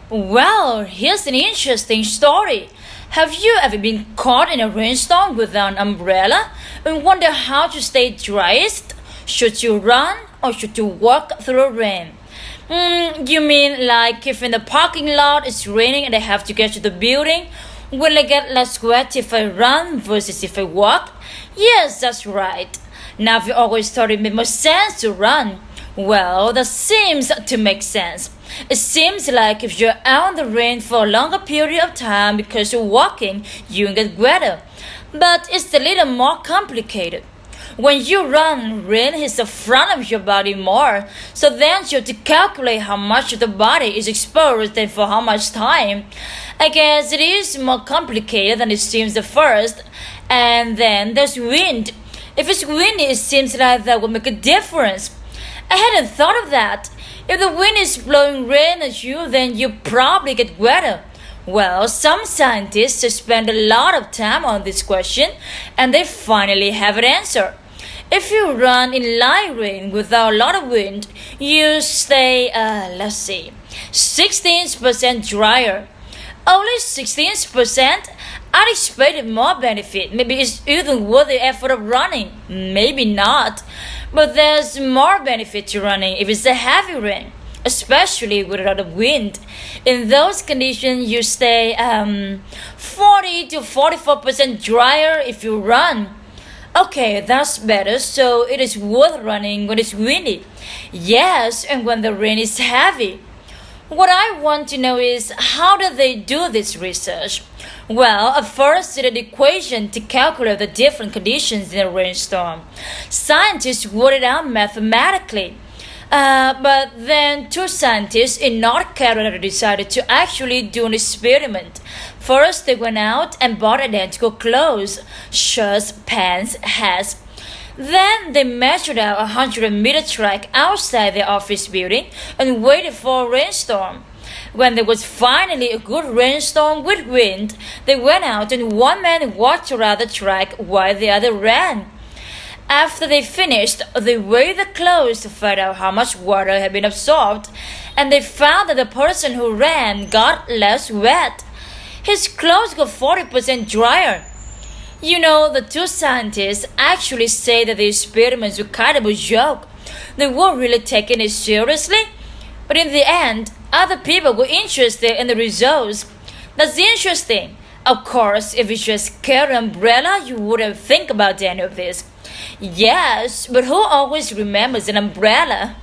Well, here's an interesting story. Have you ever been caught in a rainstorm without an umbrella and wonder how to stay driest? Should you run or should you walk through rain? You mean like if in the parking lot it's raining and I have to get to the building? Will I get less wet if I run versus if I walk? Yes, that's right. Now, if you always thought it made more sense to run, well, that seems to make sense. It seems like if you're out in the rain for a longer period of time because you're walking, you can get wetter. But it's a little more complicated. When you run, rain hits the front of your body more, so then you have to calculate how much of the body is exposed and for how much time. I guess it is more complicated than it seems at first. And then there's wind. If it's windy, it seems like that will make a difference. I hadn't thought of that. If the wind is blowing rain at you, then you probably get wetter. Well, some scientists have spent a lot of time on this question and they finally have an answer. If you run in light rain without a lot of wind, you stay, 16% drier. Only 16%? I'd expected more benefit. Maybe it's even worth the effort of running. Maybe not. But there's more benefit to running if it's a heavy rain, especially with a lot of wind. In those conditions, you stay 40 to 44% drier if you run. Okay, that's better, so it is worth running when it's windy. Yes, and when the rain is heavy. What I want to know is how do they do this research? Well, at first they did an equation to calculate the different conditions in a rainstorm. Scientists worked it out mathematically. But then two scientists in North Carolina decided to actually do an experiment. First, they went out and bought identical clothes, shirts, pants, hats. Then they measured out a 100-meter track outside their office building and waited for a rainstorm. When there was finally a good rainstorm with wind, they went out and one man walked around the track while the other ran. After they finished, they weighed the clothes to find out how much water had been absorbed, and they found that the person who ran got less wet. His clothes got 40% drier. You know, the two scientists actually say that the experiments were kind of a joke. They weren't really taking it seriously. But in the end, other people were interested in the results. That's interesting. Of course, if you just carry an umbrella, you wouldn't think about any of this. Yes, but who always remembers an umbrella?